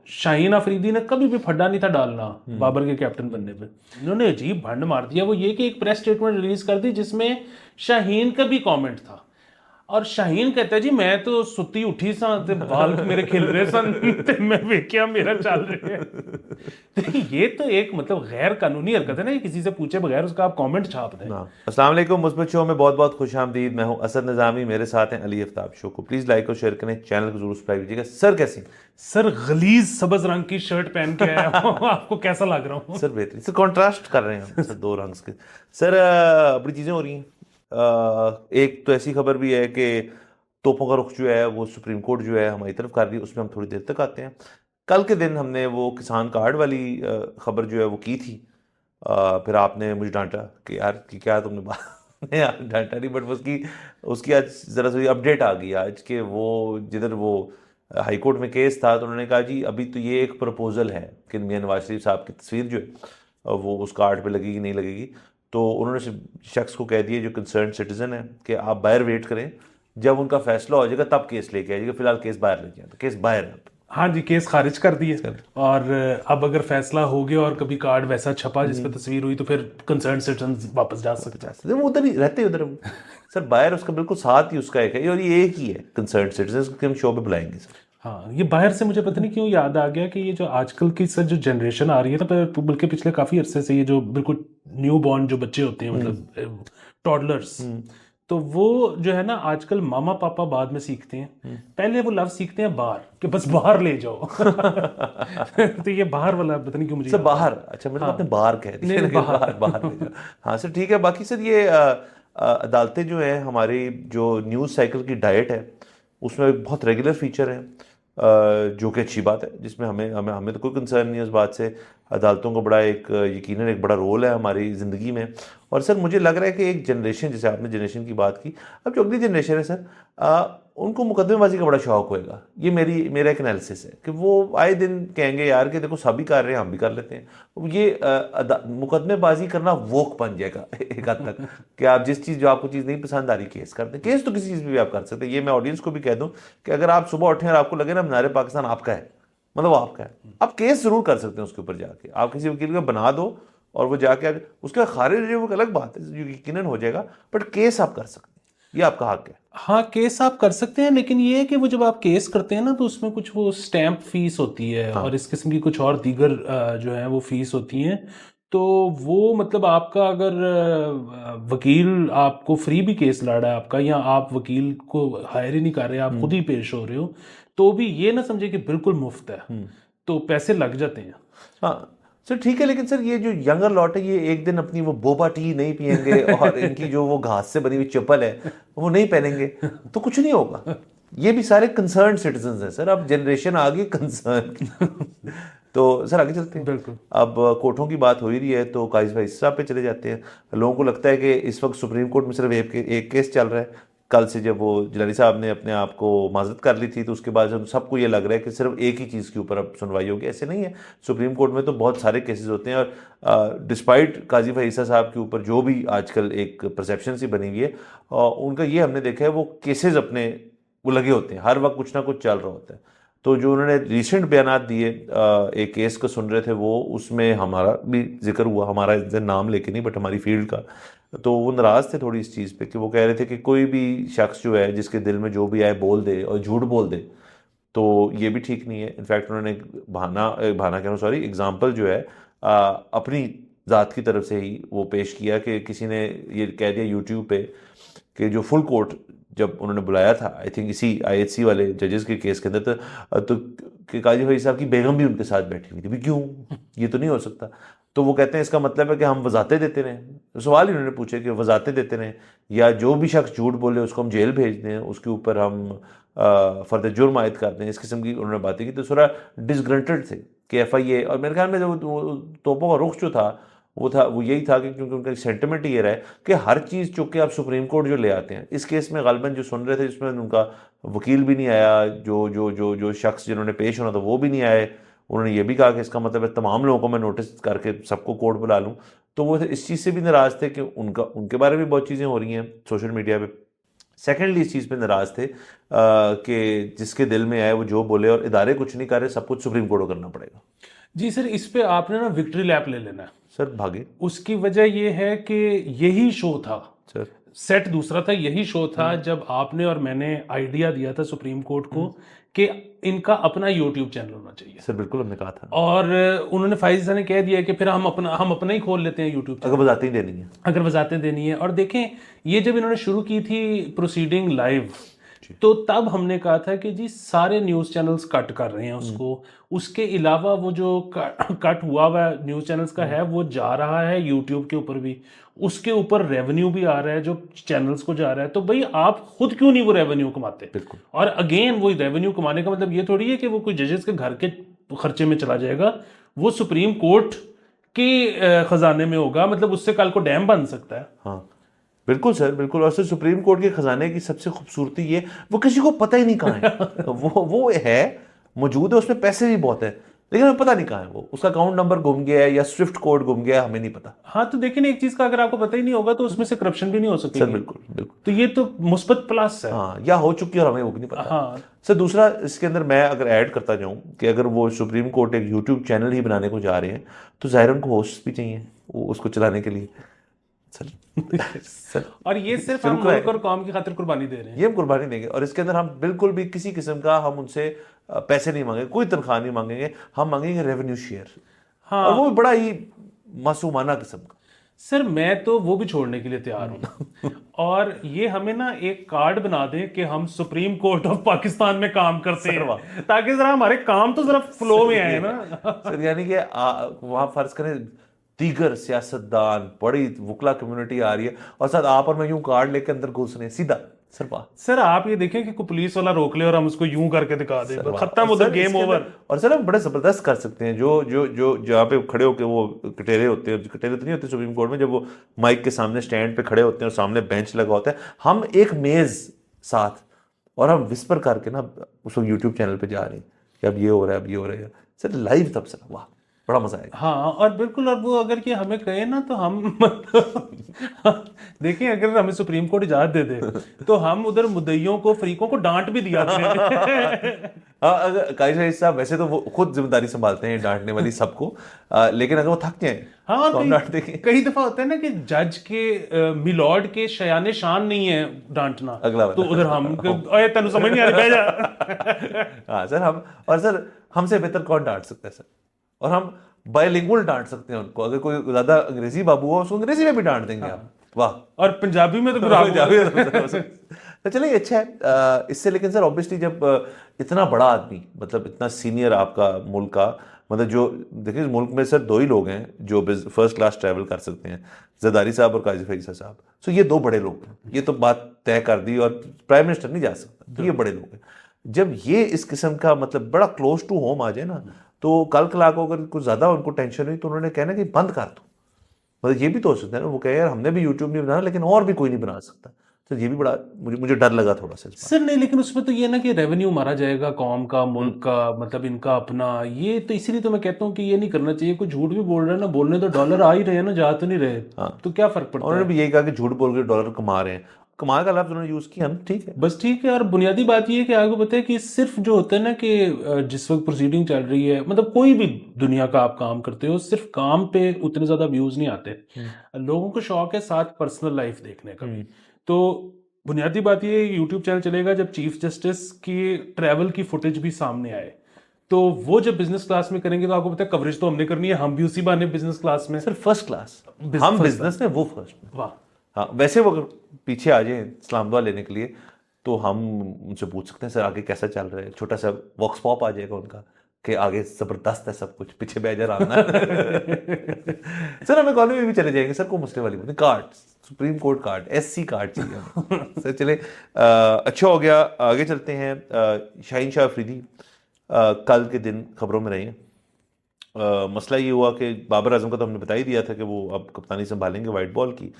शाहीन अफरीदी ने कभी भी फड्डा नहीं था डालना बाबर के कैप्टन बनने पे। इन्होंने अजीब भंड मार दिया, वो ये कि एक प्रेस स्टेटमेंट रिलीज कर दी जिसमें शाहीन का भी कमेंट था, और शाहीन कहता है जी मैं तो सुती उठी सा ते बाल मेरे खिल रहे सन ते मैं वेख्या मेरा चल रहे हैं। तो ये तो एक मतलब गैर कानूनी हरकत है ना, ये किसी से पूछे बगैर उसका आप कमेंट छाप दें। अस्सलाम वालेकुम, मुस्बत शो में बहुत बहुत खुश आमदीद। मैं हूं असद निज़ामी, मेरे साथ हैं अली आफ्ताब। शो को प्लीज़ लाइक और शेयर करें, चैनल को जरूर सब्सक्राइब कीजिएगा। सर कैसे हैं? सर गलीज सबज रंग की शर्ट पहन के आया हूं, आपको कैसा लग रहा हूँ? सर बेहतरीन सर, कॉन्ट्रास्ट कर रहे हैं हम सर दो रंग के। सर बड़ी चीज़ें हो रही हैं। एक तो ऐसी खबर भी है कि तोपों का रुख जो है वो सुप्रीम कोर्ट जो है हमारी तरफ कर रही है, उसमें हम थोड़ी देर तक आते हैं। कल के दिन हमने वो किसान कार्ड वाली खबर जो है वो की थी। फिर आपने मुझे डांटा कि यार कि क्या तुमने बात नहीं यार डांटा नहीं, बट उसकी उसकी आज ज़रा सी अपडेट आ गई आज के वो जिधर वो हाई कोर्ट में केस था, तो उन्होंने कहा जी अभी तो ये एक प्रपोजल है कि मियां नवाज शरीफ साहब की तस्वीर जो है वो उस कार्ड पे लगेगी नहीं लगेगी। तो उन्होंने शख्स को कह दिया जो कंसर्न सिटीजन है कि आप बाहर वेट करें, जब उनका फैसला हो जाएगा तब केस लेके आइएगा, फिलहाल केस बाहर लेके आए। तो केस बाहर है। हाँ जी, केस खारिज कर दिए। और अब अगर फैसला हो गया और कभी कार्ड वैसा छपा जिस पर तस्वीर हुई तो फिर कंसर्न सिटीजन वापस जा सकते हैं। वो उधर ही रहते हैं उधर सर, बाहर उसका बिल्कुल साथ ही उसका एक है, और ये एक ही है कंसर्न सिटीजन के हम शो पे बुलाएंगे सर। हाँ, ये बाहर से मुझे पता नहीं क्यों याद आ गया कि ये जो आजकल की सर जो जनरेशन आ रही है ना, बल्कि पिछले काफी अरसे से ये जो बिल्कुल न्यू बॉर्न जो बच्चे होते हैं मतलब टॉडलर्स, तो वो जो है ना आजकल मामा पापा बाद में सीखते हैं, पहले वो लव सीखते हैं बाहर कि बस बाहर ले जाओ। तो ये बाहर वाला पता नहीं क्यों मुझे सर याद आ बाहर, गया। अच्छा मतलब हाँ, आपने बाहर कह दिया नहीं ना कि बाहर। बाहर बाहर ले जाओ। हाँ सर ठीक है। बाकी सर ये अदालतें जो है हमारी जो न्यूज़ साइकिल की डाइट है उसमें एक बहुत रेगुलर फीचर है, जो कि अच्छी बात है, जिसमें हमें हमें हमें तो कोई कंसर्न नहीं है उस बात से। अदालतों का बड़ा एक यकीनन एक बड़ा रोल है हमारी ज़िंदगी में। और सर मुझे लग रहा है कि एक जनरेशन, जैसे आपने जनरेशन की बात की, अब जो अगली जनरेशन है सर उनको मुकदमेबाजी का बड़ा शौक होएगा। ये मेरा एक एनालिसिस है कि वो आए दिन कहेंगे यार कि देखो सभी कर रहे हैं हम भी कर लेते हैं। ये मुकदमेबाजी करना वोक बन जाएगा एक हद तक कि आप जिस चीज़ जो आपको चीज़ नहीं पसंद आ रही केस करते हैं। केस तो किसी चीज़ में भी आप कर सकते हैं। ये मैं ऑडियंस को भी कह दूं कि अगर आप सुबह उठें और आपको लगे ना मीनार पाकिस्तान आपका है, मतलब वो आपका है, आप केस जरूर कर सकते हैं उसके ऊपर जाके। आप किसी वकील को बना दो और वो जाके उसका खारिज हो जाए वो एक अलग बात है जो यकीनन हो जाएगा, बट केस आप कर सकते हैं, ये आपका हक है। हाँ, केस आप कर सकते हैं, लेकिन ये है कि वो जब आप केस करते हैं ना तो उसमें कुछ वो स्टैंप फीस होती है और इस किस्म की कुछ और दीगर जो है वो फीस होती हैं। तो वो मतलब आपका अगर वकील आपको फ्री भी केस लड़ रहा है आपका, या आप वकील को हायर ही नहीं कर रहे, आप खुद ही पेश हो रहे हो, तो भी ये ना समझे कि बिल्कुल मुफ्त है, तो पैसे लग जाते हैं। हाँ सर ठीक है, लेकिन सर ये जो यंगर लॉट है ये एक दिन अपनी वो बोबा टी नहीं पियेंगे और इनकी जो वो घास से बनी हुई चप्पल है वो नहीं पहनेंगे तो कुछ नहीं होगा। ये भी सारे कंसर्न सिटीजन हैं सर, अब जनरेशन आ गई कंसर्न। तो सर आगे चलते हैं। बिल्कुल। अब कोर्टों की बात हो ही रही है तो काइस भाई साहब पे चले जाते हैं। लोगों को लगता है कि इस वक्त सुप्रीम कोर्ट में सिर्फ एक केस चल रहा है। कल से जब वो जिलानी साहब ने अपने आप को माजरत कर ली थी तो उसके बाद जब सबको ये लग रहा है कि सिर्फ एक ही चीज़ के ऊपर अब सुनवाई होगी, ऐसे नहीं है। सुप्रीम कोर्ट में तो बहुत सारे केसेस होते हैं और डिस्पाइट काजी फईसा साहब के ऊपर जो भी आजकल एक परसेप्शन सी बनी हुई है उनका, ये हमने देखा है वो केसेस अपने वो लगे होते हैं, हर वक्त कुछ ना कुछ चल रहा होता है। तो जो उन्होंने रिसेंट बयान दिए एक केस को सुन रहे थे वो, उसमें हमारा भी जिक्र हुआ, हमारा नाम लेके नहीं बट हमारी फील्ड का। तो वो नाराज़ थे थोड़ी इस चीज़ पे कि वो कह रहे थे कि कोई भी शख्स जो है जिसके दिल में जो भी आए बोल दे और झूठ बोल दे, तो ये भी ठीक नहीं है। इनफैक्ट उन्होंने एक बहाना कह रहा हूँ सॉरी, एग्जाम्पल जो है अपनी ज़ात की तरफ से ही वो पेश किया कि किसी ने ये कह दिया यूट्यूब पे कि जो फुल कोर्ट जब उन्होंने बुलाया था आई थिंक इसी आईएचसी वाले जजेस के केस के अंदर, तो कि काजी भाई साहब की बेगम भी उनके साथ बैठी हुई थी भी, क्यों, ये तो नहीं हो सकता। तो वो कहते हैं इसका मतलब है कि हम वजाते देते रहें। सवाल ही उन्होंने पूछे कि वजाते देते रहें या जो भी शख्स झूठ बोले उसको हम जेल भेज दें, उसके ऊपर हम फर्द जुर्म आयद कर दें, इस किस्म की उन्होंने बातें की। तो थोड़ा डिसग्रंटेड थे कि एफआईए, और मेरे ख्याल में जो तोपों का रुख जो था वो यही था कि क्योंकि उनका सेंटिमेंट ये रहा है कि हर चीज़ चुक के आप सुप्रीम कोर्ट जो ले आते हैं। इस केस में गालिबन जो सुन रहे थे जिसमें उनका वकील भी नहीं आया, जो जो जो जो शख्स जिन्होंने पेश होना था वो भी नहीं आए। उन्होंने ये भी कहा कि इसका मतलब है तमाम लोगों को मैं नोटिस करके सबको कोर्ट बुला लूँ। तो वो इस चीज़ से भी नाराज़ थे कि उनके बारे में बहुत चीज़ें हो रही हैं सोशल मीडिया पे। सेकेंडली इस चीज़ पे नाराज थे कि जिसके दिल में आए वो जो बोले, और इदारे कुछ नहीं कर रहे, सब कुछ सुप्रीम कोर्ट को करना पड़ेगा। जी सर, इस पे आपने ना विक्ट्री लैप ले लेना है। सर भागे उसकी वजह ये है कि यही शो था, सर। सेट दूसरा था, यही शो था जब आपने और मैंने आइडिया दिया था सुप्रीम कोर्ट को कि इनका अपना यूट्यूब चैनल होना चाहिए। सर बिल्कुल हमने कहा था, और उन्होंने फाइज ने कह दिया कि फिर हम अपना ही खोल लेते हैं यूट्यूब चैनल, अगर वजातें ही देनी है। अगर वजातें देनी है। और देखें, ये जब इन्होंने शुरू की थी प्रोसीडिंग लाइव, तो तब हमने कहा था कि जी सारे न्यूज़ चैनल्स कट कर रहे हैं उसको, उसके अलावा वो जो कट हुआ हुआ न्यूज़ चैनल्स का है वो जा रहा है यूट्यूब के ऊपर भी, उसके ऊपर रेवेन्यू भी आ रहा है जो चैनल्स को जा रहा है। तो भाई आप खुद क्यों नहीं वो रेवेन्यू कमाते? बिल्कुल। और अगेन वो रेवेन्यू कमाने का मतलब ये थोड़ी है कि वो कोई जजेस के घर के खर्चे में चला जाएगा, वो सुप्रीम कोर्ट के खजाने में होगा, मतलब उससे कल को डैम बन सकता है। हाँ बिल्कुल सर, बिल्कुल। और सर सुप्रीम कोर्ट के खजाने की सबसे खूबसूरती ये, वो किसी को पता ही नहीं कहाँ है। वो है, मौजूद है, उसमें पैसे भी बहुत है, लेकिन हमें पता नहीं कहाँ है वो, उसका अकाउंट नंबर गुम गया है या स्विफ्ट कोड गुम गया है, हमें नहीं पता। हाँ, तो देखिए ना, एक चीज का अगर आपको पता ही नहीं होगा तो उसमें से करप्शन भी नहीं हो सकेगी। सर बिल्कुल बिल्कुल। तो ये तो मुस्बत प्लस है। हाँ, या हो चुकी है और हमें वो भी नहीं पता। हाँ सर दूसरा, इसके अंदर मैं अगर ऐड करता जाऊं कि अगर वो सुप्रीम कोर्ट एक यूट्यूब चैनल ही बनाने को जा रहे हैं तो जाहिर उनको होस्ट भी चाहिए वो उसको चलाने के लिए। सर सर और ये सिर्फ हम मुल्क और कौम की खातिर कुर्बानी दे रहे हैं। ये हम कुर्बानी देंगे, और इसके अंदर हम बिल्कुल भी किसी किस्म का हम उनसे पैसे नहीं मांगेंगे, कोई तनख्वाह नहीं मांगेंगे, हम मांगेंगे रेवेन्यू शेयर। हाँ, और वो भी बड़ा ही मासूमाना किस्म का। सर मैं तो वो भी छोड़ने के लिए तैयार हूँ। और ये हमें ना एक कार्ड बना दें कि हम सुप्रीम कोर्ट ऑफ पाकिस्तान में काम करते हैं, ताकि जरा हमारे काम तो जरा फ्लो में आए ना। सर यानी कि वहां फर्ज करें दीगर सियासतदान, बड़ी वकला कम्युनिटी आ रही है, और साथ आप और मैं यूं कार्ड लेके अंदर घुस रहे हैं सीधा। सर वाह। सर आप ये देखें कि कोई पुलिस वाला रोक ले और हम उसको यूं करके दिखा दे, सर वाह। खत्म, उधर गेम ओवर। और सर हम बड़े जबरदस्त कर सकते हैं, जो जो जो जहाँ पे खड़े होके वो कटेरे होते हैं, कटेरे तो नहीं होते सुप्रीम कोर्ट में, जब वो माइक के सामने स्टैंड पे खड़े होते हैं और सामने बेंच लगा होता है, हम एक मेज साथ, और हम विस्पर करके ना उसको यूट्यूब चैनल पे जा रहे हैं कि अब ये हो रहा है, अब ये हो रहा है। सर लाइव तब सर वाह, बड़ा मजा आएगा। हाँ, और बिल्कुल, और वो अगर ये हमें कहे ना तो हम देखिए, अगर हमें सुप्रीम कोर्ट इजाजत दे दे तो हम उधर मुद्दइयों को, फरीकों को डांट भी दिया करें। हाँ, अगर कायद साहब वैसे तो वो खुद जिम्मेदारी संभालते हैं डांटने वाली सबको, लेकिन अगर वो थक जाए हाँ, और तो हम डांट देंगे। कई दफा होता है ना कि जज के मिलॉर्ड के शयाने शान नहीं है डांटना, अगला तो उधर हम ओए तेनु समझ नहीं आ रही, बह जा। हाँ सर, हम, और सर हमसे बेहतर कौन डांट सकता है सर, और हम बायलिंगुअल डांट सकते हैं उनको, अगर कोई ज्यादा अंग्रेजी बाबू हो उसको अंग्रेजी में भी डांट देंगे आप। वाह। और पंजाबी में तो तो चलिए अच्छा है इससे। लेकिन सर ऑब्वियसली जब इतना बड़ा आदमी, मतलब इतना सीनियर आपका मुल्क का, मतलब जो देखिए मुल्क में सर दो ही लोग हैं जो फर्स्ट क्लास ट्रैवल कर सकते हैं, जरदारी साहब और काजी फैज़ा साहब। सो ये दो बड़े लोग हैं, ये तो बात तय कर दी, और प्राइम मिनिस्टर नहीं जा सकता, तो ये बड़े लोग हैं। जब ये इस किस्म का मतलब बड़ा क्लोज टू होम आ जाए ना, तो कल कला को अगर कुछ ज़्यादा उनको टेंशन हुई तो उन्होंने कहना कि बंद कर दो। मतलब ये भी तो हो सकता है ना, वो कहे यार हमने भी यूट्यूब नहीं बनाना, लेकिन और भी कोई नहीं बना सकता। तो ये भी बड़ा मुझे डर लगा थोड़ा सा। सर नहीं, लेकिन उसमें तो ये ना कि रेवेन्यू मारा जाएगा कौम का, मुल्क का, मतलब इनका अपना, ये तो इसीलिए तो मैं कहता हूँ कि ये नहीं करना चाहिए। कोई झूठ भी बोल रहा है ना, बोलने तो डॉलर आ ही रहे हैं ना, जा तो नहीं रहे। हाँ, तो क्या फर्क पड़ता है। उन्होंने भी यही कहा कि झूठ बोल के डॉलर कमा रहे हैं, कमाल का लफ्ज उन्होंने यूज किया, हम ठीक है, बस ठीक है। और बुनियादी बात ये है कि आपको पता है कि सिर्फ जो होता है ना कि जिस वक्त प्रोसीडिंग चल रही है, मतलब कोई भी दुनिया का आप काम करते हो, सिर्फ काम पे उतने ज्यादा व्यूज नहीं आते, लोगों को शौक है साथ पर्सनल लाइफ देखने का भी। तो बुनियादी बात ये है, यूट्यूब चैनल चलेगा जब चीफ जस्टिस की ट्रैवल की फुटेज भी सामने आए, तो वो जब बिजनेस क्लास में करेंगे तो आपको पता है कवरेज तो हमने करनी है, हम भी उसी बहाने बिजनेस क्लास में। सर फर्स्ट क्लास, हम बिजनेस में, वो फर्स्ट में। वाह। हाँ, वैसे वो अगर पीछे आ जाए इस्लाम दुआ लेने के लिए तो हम उनसे पूछ सकते हैं सर आगे कैसा चल रहा है, छोटा सा वॉक्स पॉप आ जाएगा उनका कि आगे जबरदस्त है सब कुछ, पीछे बेजा आना। सर हम इकॉनमी में भी चले जाएंगे सर, को मसले वाली बात नहीं, card, supreme court card, SC card चाहिए हमें। सर चले अच्छा हो गया, आगे चलते हैं। शाहीन शाह अफरीदी कल के दिन खबरों में रहे हैं। मसला ये हुआ कि बाबर आजम का तो हमने बता ही दिया था कि वो अब कप्तानी संभालेंगे वाइट बॉल की,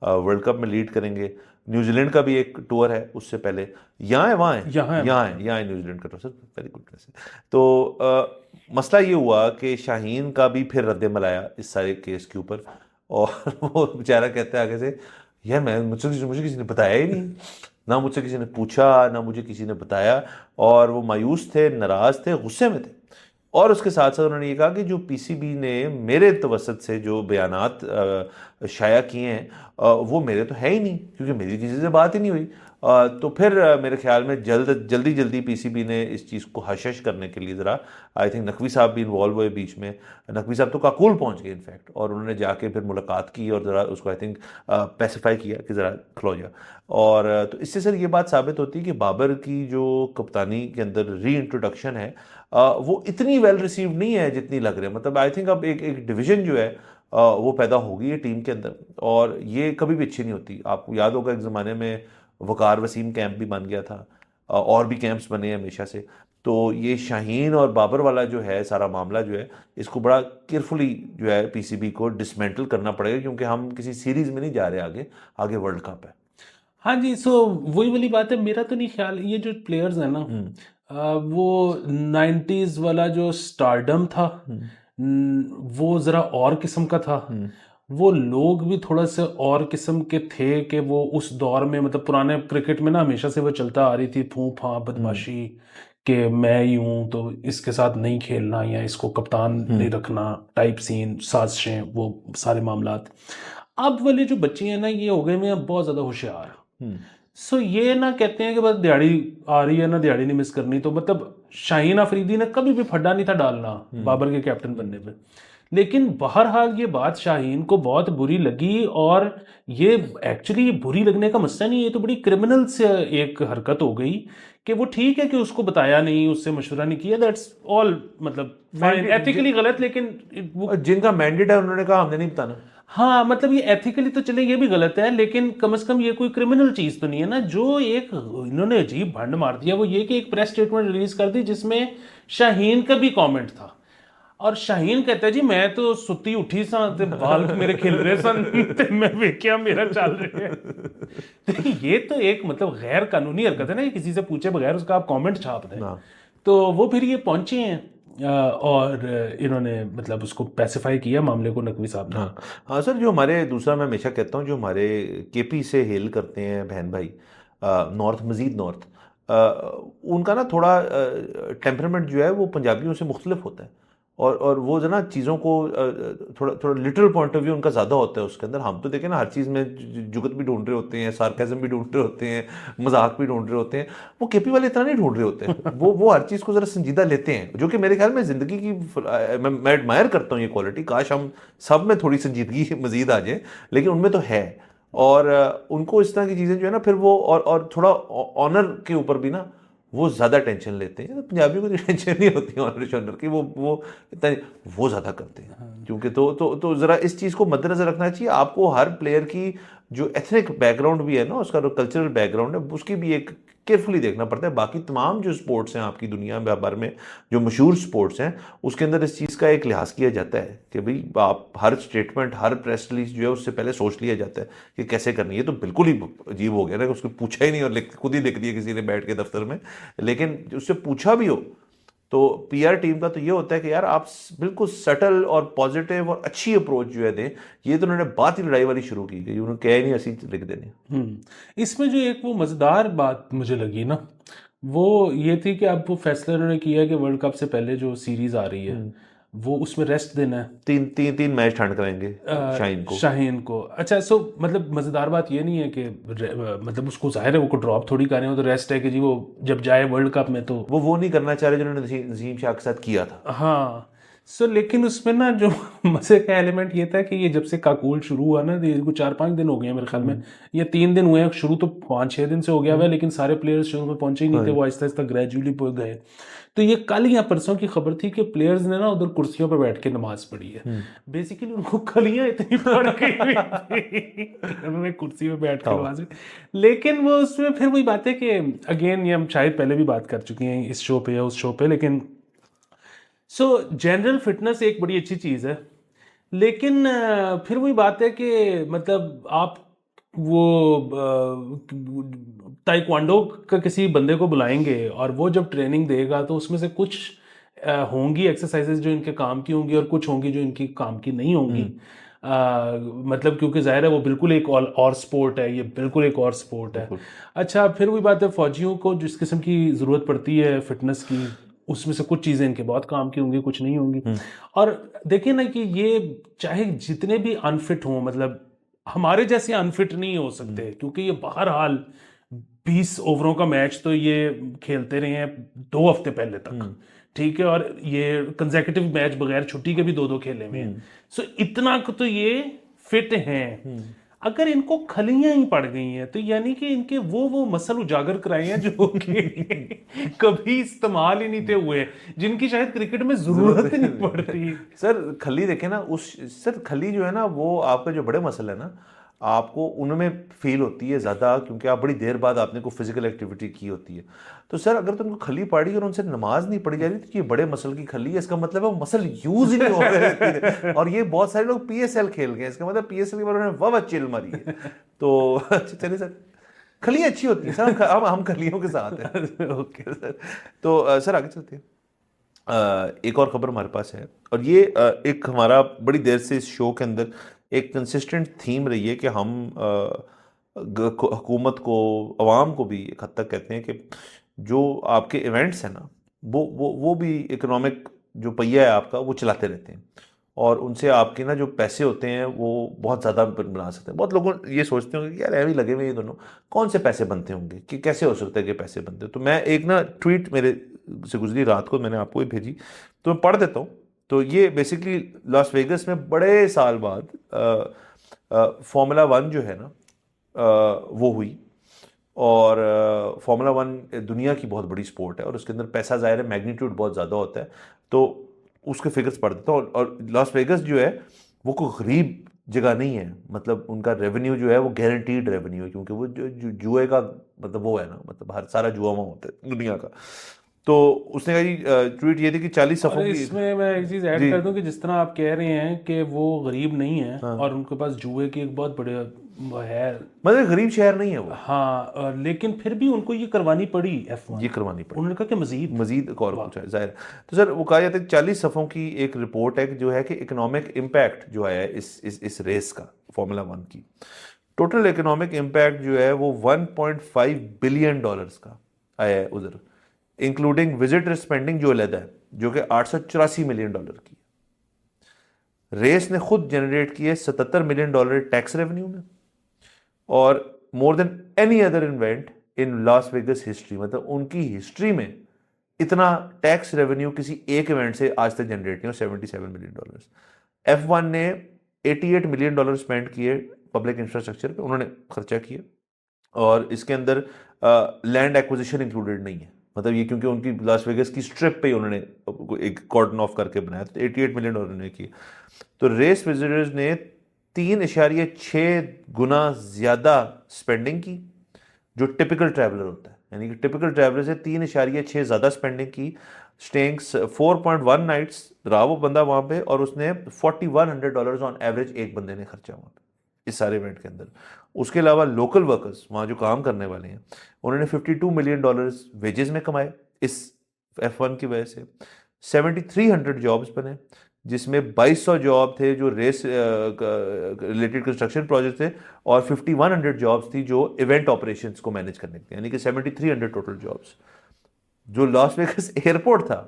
वर्ल्ड कप में लीड करेंगे। न्यूजीलैंड का भी एक टूर है उससे पहले, यहाँ है वहाँ है, यहाँ है न्यूजीलैंड का टूर। सर वेरी गुड वैसे। तो मसला ये हुआ कि शाहीन का भी फिर रद्दमल आया इस सारे केस के ऊपर, और वो बेचारा कहता है आगे से, यार मुझे किसी ने बताया ही नहीं, ना मुझसे किसी ने पूछा, ना मुझे किसी ने बताया, और वो मायूस थे, नाराज थे, गुस्से में थे। और उसके साथ साथ उन्होंने ये कहा कि जो पीसीबी ने मेरे तवसत से जो बयानात शाया किए हैं वो मेरे तो है ही नहीं, क्योंकि मेरी किसी से बात ही नहीं हुई। तो फिर मेरे ख्याल में जल्दी जल्दी पीसीबी ने इस चीज़ को हशश करने के लिए ज़रा, आई थिंक नकवी साहब भी इन्वॉल्व हुए बीच में। नकवी साहब तो काकुल पहुंच गए इनफैक्ट, और उन्होंने जाके फिर मुलाकात की और ज़रा उसको आई थिंक पैसिफाई किया कि ज़रा खलो जा। और तो इससे सर ये बात साबित होती है कि बाबर की जो कप्तानी के अंदर री इंट्रोडक्शन है वो इतनी वेल रिसीव्ड नहीं है जितनी लग रही है। मतलब आई थिंक अब एक डिवीजन जो है वो पैदा होगी है टीम के अंदर, और ये कभी भी अच्छी नहीं होती। आपको याद होगा एक ज़माने में वकार वसीम कैंप भी बन गया था, और भी कैंप्स बने हैं हमेशा से। तो ये शाहीन और बाबर वाला जो है सारा मामला जो है, इसको बड़ा केयरफुली जो है पीसीबी को डिसमेंटल करना पड़ेगा, क्योंकि हम किसी सीरीज में नहीं जा रहे, आगे आगे वर्ल्ड कप है। हाँ जी, सो वही वाली बात है। मेरा तो नहीं ख्याल ये जो प्लेयर्स हैं ना, वो 90s वाला जो स्टारडम था, वो ज़रा और किस्म का था। वो लोग भी थोड़ा सा और किस्म के थे कि वो उस दौर में, मतलब पुराने क्रिकेट में ना हमेशा से वो चलता आ रही थी फूं फां बदमाशी, कि मैं ही हूँ तो इसके साथ नहीं खेलना या इसको कप्तान नहीं रखना टाइप सीन, साजिशें, वो सारे मामलात। अब वाले जो बच्चे हैं ना, ये हो गए हैं बहुत ज़्यादा होशियार। सो ये ना कहते हैं कि बस दिहाड़ी आ रही है ना, दिहाड़ी नहीं मिस करनी। तो मतलब शाहीन अफरीदी ने कभी भी फड्डा नहीं था डालना बाबर के कैप्टन बनने पे। लेकिन बहरहाल ये बात शाहीन को बहुत बुरी लगी, और ये एक्चुअली बुरी लगने का मसला नहीं है, ये तो बड़ी क्रिमिनल से एक हरकत हो गई कि वो ठीक है कि उसको बताया नहीं, उससे मशवरा नहीं किया, दैट्स ऑल, मतलब फाइन, एथिकली गलत, लेकिन वो जिनका मैंडेट है उन्होंने कहा हमने नहीं बताना। हाँ, मतलब ये एथिकली तो चले ये भी गलत है, लेकिन कम से कम ये कोई क्रिमिनल चीज तो नहीं है ना। जो एक इन्होंने अजीब भंड मार दिया वो ये कि एक प्रेस स्टेटमेंट रिलीज कर दी जिसमें शाहीन का भी कमेंट था, और शाहीन कहता है जी मैं तो सुती उठी सा ते बाल मेरे खिल रहे सन ते मैं वेख्या मेरा चल रहे हैं। तो ये तो एक मतलब गैर कानूनी हरकत है ना, ये किसी से पूछे बगैर उसका आप कमेंट छाप दें। तो वो फिर ये पहुंचे हैं और इन्होंने मतलब उसको पैसिफाई किया मामले को, नकवी साहब ने। हाँ सर, जो हमारे दूसरा मैं हमेशा कहता हूँ, जो हमारे केपी से हेल करते हैं बहन भाई, नॉर्थ, मजीद नॉर्थ, उनका ना थोड़ा टेम्परामेंट जो है वो पंजाबियों से मुख्तलिफ होता है, और वो जो ना चीज़ों को थोड़ा थोड़ा लिटरल पॉइंट ऑफ व्यू उनका ज़्यादा होता है उसके अंदर। हम तो देखें ना हर चीज़ में जुगत भी ढूंढ रहे होते हैं, सार्केज़म भी ढूंढ रहे होते हैं, मजाक भी ढूंढ रहे होते हैं। वो केपी वाले इतना नहीं ढूंढ रहे होते हैं। वो हर चीज़ को ज़रा संजीदा लेते हैं, जो कि मेरे ख्याल में ज़िंदगी की मैं एडमायर करता हूँ ये क्वालिटी। काश हम सब में थोड़ी संजीदगी मजीद आ जाए, लेकिन उनमें तो है। और उनको इस तरह की चीज़ें जो है ना, फिर वो और थोड़ा ऑनर के ऊपर भी ना वो ज़्यादा टेंशन लेते हैं। पंजाबियों को तो टेंशन नहीं होती ऑनर शॉनर की, वो इतना वो ज़्यादा करते हैं। क्योंकि तो ज़रा इस चीज़ को मद्देनजर रखना चाहिए आपको। हर प्लेयर की जो एथनिक बैकग्राउंड भी है ना, उसका जो कल्चरल बैकग्राउंड है, उसकी भी एक केयरफुली देखना पड़ता है। बाकी तमाम जो स्पोर्ट्स हैं आपकी दुनिया में भर में, जो मशहूर स्पोर्ट्स हैं, उसके अंदर इस चीज़ का एक लिहाज किया जाता है कि भाई आप हर स्टेटमेंट, हर प्रेस रिलीज जो है उससे पहले सोच लिया जाता है कि कैसे करनी है। तो बिल्कुल ही अजीब हो गया ना, उसको पूछा ही नहीं और खुद ही लिख दिया किसी ने बैठ के दफ्तर में। लेकिन उससे पूछा भी हो तो पीआर टीम का तो ये होता है कि यार आप बिल्कुल सटल और पॉजिटिव और अच्छी अप्रोच जो है दें। ये तो उन्होंने बात ही लड़ाई वाली शुरू की गई, उन्होंने कहा ही नहीं, ऐसी लिख देने। इसमें जो एक वो मज़ेदार बात मुझे लगी ना, वो ये थी कि अब वो फैसला उन्होंने किया कि वर्ल्ड कप से पहले जो सीरीज आ रही है वो उसमें रेस्ट देना है। तीन मैच ठंड कराएंगे शाहीन को। अच्छा, सो मतलब मज़ेदार बात ये नहीं है कि मतलब उसको जाहिर है वो को ड्रॉप थोड़ी करने हो, तो रेस्ट है कि जी वो जब जाए वर्ल्ड कप में तो वो नहीं करना चाह रहे जिन्होंने नसीम शाह के साथ किया था। हाँ। सो लेकिन उसमें ना जो मजे का एलिमेंट ये था कि ये जब से काकूल शुरू हुआ ना, ये को 4-5 दिन हो गए हैं मेरे ख्याल में, ये 3 दिन हुए हैं। शुरू तो 5-6 दिन से हो गया हुआ है, लेकिन सारे प्लेयर्स शुरू में पहुंचे ही नहीं थे, वो आहिस्ता आहिस्ता ग्रेजुअली गए। तो ये कल या परसों की खबर थी कि प्लेयर्स ने ना उधर कुर्सियों पर बैठ के नमाज पढ़ी है। बेसिकली उनको कलियां इतनी पड़ गई थी उन्होंने कुर्सी पे बैठ के नमाज। लेकिन वो उसमें फिर वही बात है कि अगेन, ये हम शायद पहले भी बात कर चुके हैं इस शो पे या उस शो पे, लेकिन सो जनरल फिटनेस एक बड़ी अच्छी चीज़ है, लेकिन फिर वही बात है कि मतलब आप वो ताइक्वांडो का किसी बंदे को बुलाएंगे और वो जब ट्रेनिंग देगा तो उसमें से कुछ होंगी एक्सरसाइजेज जो इनके काम की होंगी और कुछ होंगी जो इनकी काम की नहीं होंगी। मतलब क्योंकि जाहिर है वो बिल्कुल एक और स्पोर्ट है, ये बिल्कुल एक और स्पोर्ट है। अच्छा, फिर वही बात है, फौजियों को जिस किस्म की ज़रूरत पड़ती है फिटनेस की, उसमें से कुछ चीज़ें इनके बहुत काम की होंगी, कुछ नहीं होंगी। और देखिए ना कि ये चाहे जितने भी अनफिट हों, मतलब हमारे जैसे अनफिट नहीं हो सकते, क्योंकि ये बहरहाल 20 ओवरों का मैच तो ये खेलते रहे हैं 2 हफ्ते पहले तक, ठीक है, और ये कंसेक्यूटिव मैच बगैर छुट्टी के भी 2-2 खेले हुए हैं। सो इतना को तो ये फिट हैं। अगर इनको खलियां ही पड़ गई हैं तो यानी कि इनके वो मसल उजागर कराए हैं जो कि कभी इस्तेमाल ही नहीं थे हुए, जिनकी शायद क्रिकेट में जरूरत ही नहीं पड़ती। सर खली देखे ना, सर खली जो है ना, वो आपके जो बड़े मसल है ना, आपको उनमें फील होती है ज़्यादा, क्योंकि आप बड़ी देर बाद आपने कोई फिजिकल एक्टिविटी की होती है। तो सर अगर तुमको खली पड़ी और उनसे नमाज नहीं पढ़ी जा रही, तो ये बड़े मसल की खली है, इसका मतलब है वो मसल यूज ही नहीं हो रहे। और ये बहुत सारे लोग पीएसएल खेल गए, इसका मतलब पीएसएल के बारे में वाह चिल मारी है। तो चलिए सर, खली अच्छी होती है सर, हम खलियों के साथ हैं। ओके सर, तो सर आगे चलते हैं। एक और खबर हमारे पास है, और ये एक हमारा बड़ी देर से इस शो के अंदर एक कंसिस्टेंट थीम रही है कि हम हुकूमत को, अवाम को भी एक हद तक कहते हैं कि जो आपके इवेंट्स हैं ना, वो भी इकोनॉमिक जो पहिया है आपका, वो चलाते रहते हैं, और उनसे आपके ना जो पैसे होते हैं वो बहुत ज़्यादा बना सकते हैं। बहुत लोग ये सोचते होंगे कि यार ऐਵੇਂ लगे हुए ये दोनों, कौन से पैसे बनते होंगे, कि कैसे हो सकता है कि पैसे बनते। तो मैं एक ना ट्वीट मेरे से गुजरी रात को, मैंने आपको भी भेजी, तो मैं पढ़ देता हूँ। तो ये बेसिकली लॉस वेगस में बड़े साल बाद फार्मूला 1 जो है ना, वो हुई। और फार्मूला 1 दुनिया की बहुत बड़ी स्पोर्ट है, और उसके अंदर पैसा ज़ाहिर है मैग्नीट्यूड बहुत ज़्यादा होता है, तो उसके फिगर्स पढ़ देता हूँ। और लॉस वेगस जो है वो कोई गरीब जगह नहीं है, मतलब उनका रेवेन्यू जो है वो गारंटीड रेवेन्यू है, क्योंकि वो जुए का मतलब वो है ना, मतलब हर सारा जुआ वहाँ होता है दुनिया का। तो उसने कहा जी, ट्वीट ये थी कि 40 सफ़ों और की। इसमें मैं एक चीज़ ऐड कर दूं कि जिस तरह आप कह रहे हैं कि वो गरीब नहीं है, और उनके पास जुए की एक बहुत बड़े वो है, मतलब गरीब शहर नहीं है वो। हाँ, लेकिन फिर भी उनको ये करवानी पड़ी F1, ये करवानी पड़ी, उन्होंने कहा कि मजीद एक और कुछ है जाहिर। तो सर वो कहा जाता है 40 सफ़ों की एक रिपोर्ट है जो है कि इकोनॉमिक इम्पैक्ट जो आया है इस रेस का, फार्मूला 1 की टोटल इकोनॉमिक इम्पैक्ट जो है वो $1.5 बिलियन का आया है उधर, इंक्लूडिंग विजिटर स्पेंडिंग जो अलग है, जो कि $884 मिलियन की। रेस ने खुद जनरेट किए $77 मिलियन टैक्स रेवेन्यू में, और more than any other event in Las Vegas history, मतलब उनकी हिस्ट्री में इतना टैक्स रेवेन्यू किसी एक इवेंट से आज तक जनरेट नहीं हो, $77 मिलियन। F1 ने $88 मिलियन स्पेंड किए पब्लिक इंफ्रास्ट्रक्चर पे, उन्होंने खर्चा किया, और इसके अंदर लैंड एक्विजिशन इंक्लूडेड नहीं है, मतलब ये क्योंकि उनकी लॉस वेगस की स्ट्रिप पे ही उन्होंने एक कॉर्डन ऑफ करके बनाया, तो $88 मिलियन उन्होंने किया। तो रेस विजिटर्स ने 3.6 गुना ज़्यादा स्पेंडिंग की जो टिपिकल ट्रैवलर होता है, यानी कि टिपिकल ट्रैवलर से 3.6 ज़्यादा स्पेंडिंग की। स्टेइंग 4.1 नाइट्स रहा वो बंदा वहाँ पे, और उसने $4,100 ऑन एवरेज एक बंदे ने खर्चा वहाँ पे इस सारे इवेंट के अंदर। उसके अलावा लोकल वर्कर्स वहाँ जो काम करने वाले हैं, उन्होंने $52 मिलियन वेजेस में कमाए इस F1 की वजह से। 7,300 जॉब्स बने, जिसमें 2,200 जॉब थे जो रेस रिलेटेड कंस्ट्रक्शन प्रोजेक्ट थे, और 5,100 जॉब्स थी जो इवेंट ऑपरेशंस को मैनेज करने के, यानी कि 7,300 टोटल जॉब्स। जो लॉस वेगस एयरपोर्ट था,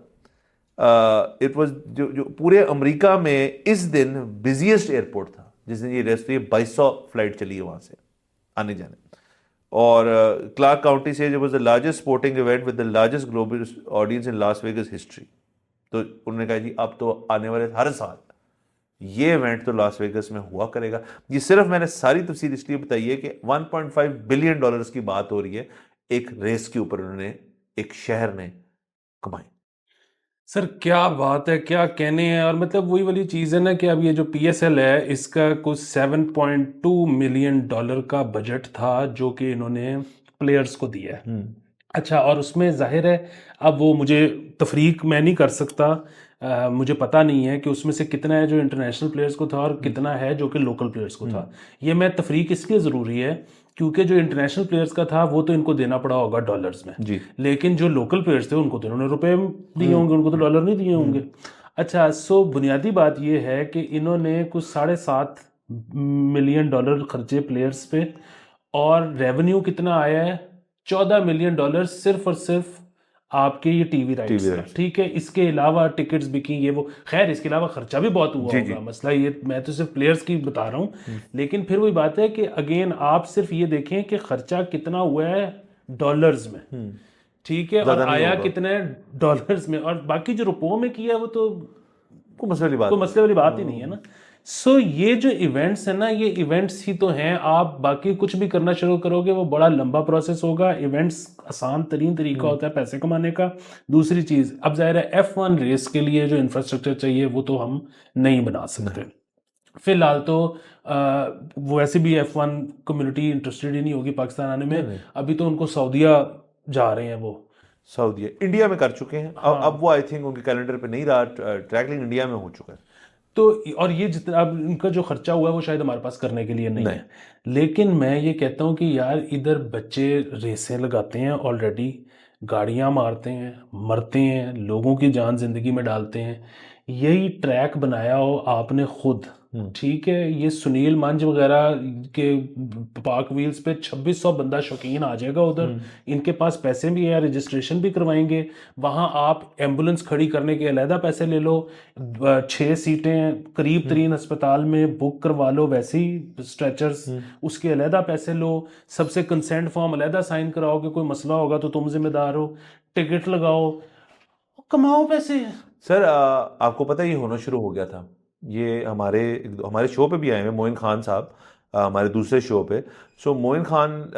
इट वाज जो पूरे अमेरिका में इस दिन बिजिएस्ट एयरपोर्ट था जिस दिन ये रेस हुई। 2,200 फ्लाइट चली है वहाँ से आने जाने। और क्लार्क काउंटी से जो was the largest sporting event with the largest global audience in Las Vegas history. तो उन्होंने कहा जी अब तो आने वाले हर साल ये इवेंट तो लॉस वेगस में हुआ करेगा। ये सिर्फ मैंने सारी तफसील इसलिए बताई है कि $1.5 बिलियन की बात हो रही है एक रेस के ऊपर, उन्होंने एक शहर ने कमाई। सर क्या बात है, क्या कहने हैं। और मतलब वही वाली चीज़ है ना कि अब ये जो PSL है इसका कुछ $7.2 मिलियन का बजट था जो कि इन्होंने प्लेयर्स को दिया है। अच्छा, और उसमें जाहिर है अब वो मुझे तफरीक मैं नहीं कर सकता, मुझे पता नहीं है कि उसमें से कितना है जो इंटरनेशनल प्लेयर्स को था और कितना है जो कि लोकल प्लेयर्स को था। ये मैं तफरीक इसलिए ज़रूरी है क्योंकि जो इंटरनेशनल प्लेयर्स का था वो तो इनको देना पड़ा होगा डॉलर्स में जी, लेकिन जो लोकल प्लेयर्स थे उनको तो इन्होंने रुपए दिए होंगे, उनको तो डॉलर नहीं दिए होंगे। अच्छा, सो बुनियादी बात ये है कि इन्होंने कुछ 7.5 मिलियन डॉलर खर्चे प्लेयर्स पे, और रेवेन्यू कितना आया है, $14 मिलियन सिर्फ और सिर्फ आपके ये टीवी राइट्स टीवी का। राइट्स। ठीक है, इसके अलावा टिकट्स बिकी, ये वो, खैर इसके अलावा खर्चा भी बहुत हुआ जी जी। होगा, मसला ये, मैं तो सिर्फ प्लेयर्स की बता रहा हूँ। लेकिन फिर वही बात है कि अगेन आप सिर्फ ये देखें कि खर्चा कितना हुआ है डॉलर्स में, ठीक है, और ज्यादा नहीं आया होगा, कितने डॉलर्स में, और बाकी जो रुपयों में किया वो तो कोई मसले वाली बात कोई नहीं। मसले वाली बात ही नहीं है ना। सो ये जो इवेंट्स है ना, ये इवेंट्स ही तो हैं। आप बाकी कुछ भी करना शुरू करोगे वो बड़ा लंबा प्रोसेस होगा। इवेंट्स आसान तरीन तरीका होता है पैसे कमाने का। दूसरी चीज़, अब जाहिर है F1 रेस के लिए जो इंफ्रास्ट्रक्चर चाहिए वो तो हम नहीं बना सकते फिलहाल तो। वो वैसे भी F1 कम्युनिटी इंटरेस्टेड ही नहीं होगी पाकिस्तान आने में। अभी तो उनको सऊदीया जा रहे हैं वो। सऊदी इंडिया में कर चुके हैं, अब वो आई थिंक उनके कैलेंडर पे नहीं रहा, ट्रैक लिंक इंडिया में हो चुका है। तो और ये जितना अब इनका जो खर्चा हुआ है वो शायद हमारे पास करने के लिए नहीं है। लेकिन मैं ये कहता हूँ कि यार इधर बच्चे रेसें लगाते हैं ऑलरेडी, गाड़ियाँ मारते हैं, मरते हैं, लोगों की जान जिंदगी में डालते हैं। यही ट्रैक बनाया हो आपने खुद, ठीक है, ये सुनील मंज वगैरह के पाक व्हील्स पे 2600 बंदा शौकीन आ जाएगा उधर। इनके पास पैसे भी है, रजिस्ट्रेशन भी करवाएंगे। वहाँ आप एम्बुलेंस खड़ी करने के अलहदा पैसे ले लो, 6 सीटें करीब तरीन अस्पताल में बुक करवा लो, वैसे ही स्ट्रेचर्स, उसके अलहदा पैसे लो। सबसे कंसेंट फॉर्म अलहदा साइन कराओ कि कोई मसला होगा तो तुम जिम्मेदार हो। टिकट लगाओ, कमाओ पैसे। सर आपको पता है ये होना शुरू हो गया था, ये हमारे हमारे शो पे भी आए हैं, मोइन खान साहब, हमारे दूसरे शो पे। सो मोइन खान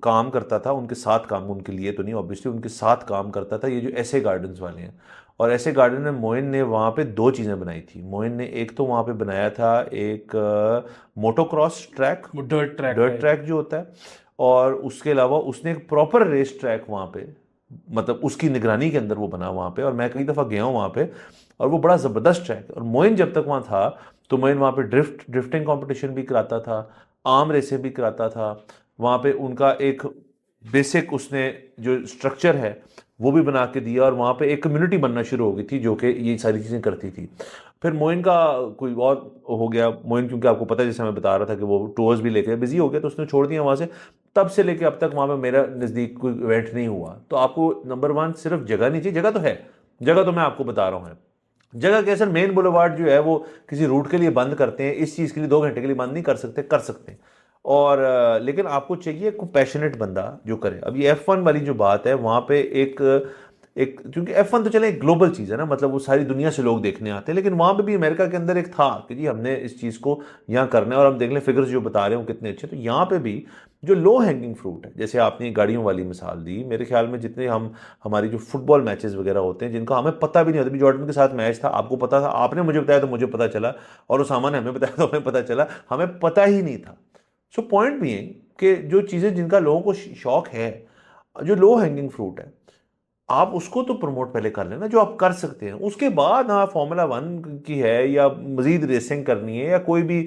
काम करता था उनके साथ, काम उनके लिए तो नहीं ऑब्वियसली, उनके साथ काम करता था ये जो ऐसे गार्डन्स वाले हैं। और ऐसे गार्डन में मोइन ने वहाँ पे दो चीज़ें बनाई थी। मोइन ने एक तो वहाँ पे बनाया था एक मोटोक्रॉस ट्रैक, डर्ट ट्रैक जो होता है, और उसके अलावा उसने एक प्रॉपर रेस ट्रैक वहाँ पे, मतलब उसकी निगरानी के अंदर वो बना वहाँ पे, और मैं कई दफ़ा गया हूँ वहाँ पे, और वो बड़ा ज़बरदस्त ट्रैक है। और मोइन जब तक वहाँ था तो मोइन वहाँ पे ड्रिफ्टिंग कंपटीशन भी कराता था, आर्म रेसें भी कराता था वहाँ पे। उनका एक बेसिक उसने जो स्ट्रक्चर है वो भी बना के दिया, और वहाँ पे एक कम्युनिटी बनना शुरू हो गई थी जो कि ये सारी चीज़ें करती थी। फिर मोइन का कोई और हो गया, मोइन क्योंकि आपको पता है जैसे मैं बता रहा था कि वो टूर्स भी लेके बिजी हो गया तो उसने छोड़ दिया वहाँ से। तब से लेके अब तक वहाँ पे मेरा नज़दीक कोई इवेंट नहीं हुआ। तो आपको नंबर वन सिर्फ जगह नहीं चाहिए, जगह तो है, जगह तो मैं आपको बता रहा हूँ। जगह क्या सर, मेन बुलेवार्ड जो है वो किसी रूट के लिए बंद करते हैं, इस चीज़ के लिए 2 घंटे के लिए बंद नहीं कर सकते, कर सकते हैं। और लेकिन आपको चाहिए कोई पैशनेट बंदा जो करे। अब ये F1 वाली जो बात है वहाँ पे एक एक क्योंकि F1 तो चले एक ग्लोबल चीज़ है ना, मतलब वो सारी दुनिया से लोग देखने आते हैं, लेकिन वहाँ पे भी अमेरिका के अंदर एक था कि जी हमने इस चीज़ को यहाँ करना है, और हम देख लें फिगर्स जो बता रहे हो कितने अच्छे। तो यहाँ पे भी जो लो हैंगिंग फ्रूट है, जैसे आपने गाड़ियों वाली मिसाल दी, मेरे ख्याल में जितने हम हमारी जो फुटबॉल मैचेस वगैरह होते हैं जिनका हमें पता भी नहीं होता, अभी जॉर्डन के साथ मैच था, आपको पता था, आपने मुझे बताया तो मुझे पता चला, और उसामा ने हमें बताया तो हमें पता चला, हमें पता ही नहीं था। सो पॉइंट भी है कि जो चीज़ें जिनका लोगों को शौक है, जो लो हैंगिंग फ्रूट है, आप उसको तो प्रमोट पहले कर लेना जो आप कर सकते हैं। उसके बाद हाँ फॉर्मूला 1 की है या मजीद रेसिंग करनी है या कोई भी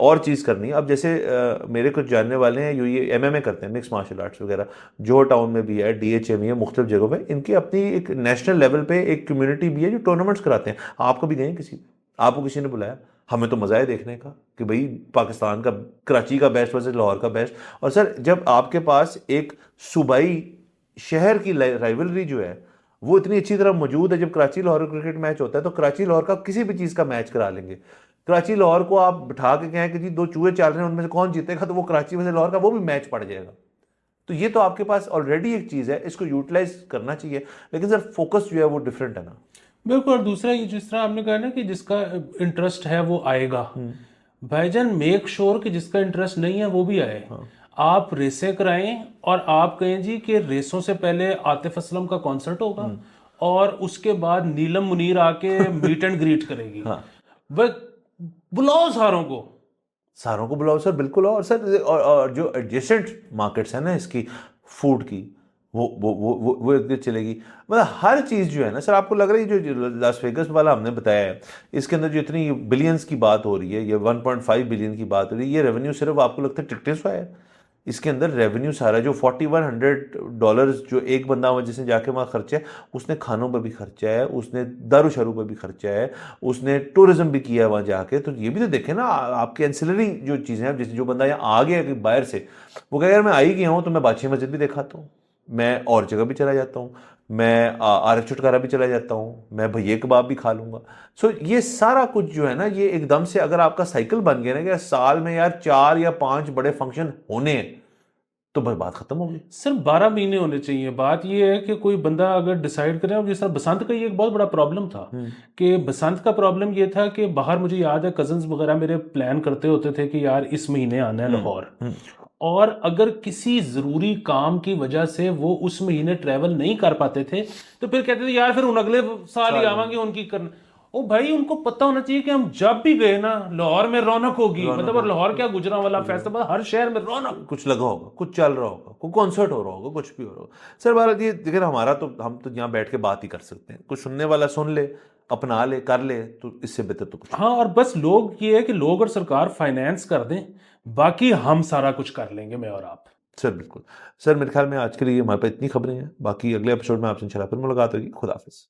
और चीज़ करनी है। अब जैसे मेरे कुछ जानने वाले हैं जो ये MMA करते हैं, मिक्स मार्शल आर्ट्स वगैरह, जो टाउन में भी है, DHA में है, मुख्तलिफ जगहों पे इनकी अपनी एक नेशनल लेवल पे एक कम्युनिटी भी है जो टूर्नामेंट्स कराते हैं। आप कभी गए किसी, आपको किसी ने बुलाया? हमें तो मज़ा है देखने का कि भाई पाकिस्तान का, कराची का बेस्ट वर्सेस लाहौर का बेस्ट। और सर जब आपके पास एक सूबाई शहर की राइवलरी जो है वो इतनी अच्छी तरह मौजूद है, जब कराची लाहौर क्रिकेट मैच होता है तो कराची लाहौर का किसी भी चीज़ का मैच करा लेंगे। कराची लाहौर को आप बिठा के कहें कि जी 2 चूहे चल रहे हैं उनमें से कौन जीतेगा, तो वो कराची में से लाहौर का वो भी मैच पड़ जाएगा। तो ये तो आपके पास ऑलरेडी एक चीज़ है, इसको यूटिलाइज करना चाहिए, लेकिन सर फोकस जो है वो डिफरेंट है ना। बिल्कुल। और दूसरा ये जिस तरह आपने कहा ना कि जिसका इंटरेस्ट है वो आएगा, भाईजान मेक श्योर कि जिसका इंटरेस्ट नहीं है वो भी आए। आप रेसें कराएं और आप कहें जी कि रेसों से पहले आतिफ असलम का कॉन्सर्ट होगा और उसके बाद नीलम मुनीर आके मीट एंड ग्रीट करेगी। वह बुलाओ सारों को, सारों को बुलाओ सर, बिल्कुल। और सर और जो एडजेसेंट मार्केट्स है ना इसकी फूड की, वो एक चलेगी। मतलब हर चीज़ जो है ना सर, आपको लग रही है जो लास वेगस वाला हमने बताया है इसके अंदर जो इतनी बिलियंस की बात हो रही है, ये 1.5 बिलियन की बात हो रही है, ये रेवेन्यू सिर्फ आपको लगता है टिकटें से आया है? इसके अंदर रेवेन्यू सारा जो $4100 जो एक बंदा जिसने जाके वहाँ खर्चा है, उसने खानों पर भी खर्चा है, उसने दारू शारू पर भी खर्चा है, उसने टूरिज्म भी किया है वहाँ जाके। तो ये भी तो देखें ना, आपके एंसिलरी जो चीज़ें हैं, जैसे जो बंदा यहाँ आ गया बाहर से, वो कहेगा यार मैं आ ही गया हूँ तो मैं बादशाही मस्जिद भी दिखाता हूँ, मैं और जगह भी चला जाता हूँ, मैं आरफ छुटकारा भी चला जाता हूँ, मैं भैये कबाब भी खा लूंगा। सो ये सारा कुछ जो है ना, ये एकदम से अगर आपका साइकिल बन गया ना कि साल में यार 4 या 5 बड़े फंक्शन होने हैं, तो बस बात खत्म होगी। सिर्फ 12 महीने होने चाहिए। बात यह है कि कोई बंदा अगर डिसाइड करे, अब जिस तरह बसंत का ये एक बहुत बड़ा प्रॉब्लम था कि बसंत का प्रॉब्लम ये था कि बाहर, मुझे याद है कजन्स वगैरह मेरे प्लान करते होते थे कि यार इस महीने आना है लाहौर, और अगर किसी ज़रूरी काम की वजह से वो उस महीने ट्रैवल नहीं कर पाते थे तो फिर कहते थे यार फिर उन अगले साल ही आवांगे उनकी करना। ओ भाई, उनको पता होना चाहिए कि हम जब भी गए ना लाहौर में रौनक होगी, मतलब और लाहौर क्या, गुजरांवाला फेस्टिवल, हर शहर में रौनक, कुछ लगा होगा, कुछ चल रहा होगा, कोई कॉन्सर्ट हो रहा होगा, कुछ भी हो रहा होगा। सर भारत ये देखिए, हमारा तो हम तो यहाँ बैठ के बात ही कर सकते हैं, कुछ सुनने वाला सुन ले, अपना ले, कर ले, तो इससे बेहतर तो कुछ। हाँ, और बस लोग, ये है कि लोग और सरकार फाइनेंस कर दें, बाकी हम सारा कुछ कर लेंगे, मैं और आप। सर बिल्कुल। सर मेरे ख्याल में आज के लिए हमारे पास इतनी खबरें हैं, बाकी अगले एपिसोड में आपसे इंशाल्लाह फिर मुलाकात होगी। खुदा हाफिज।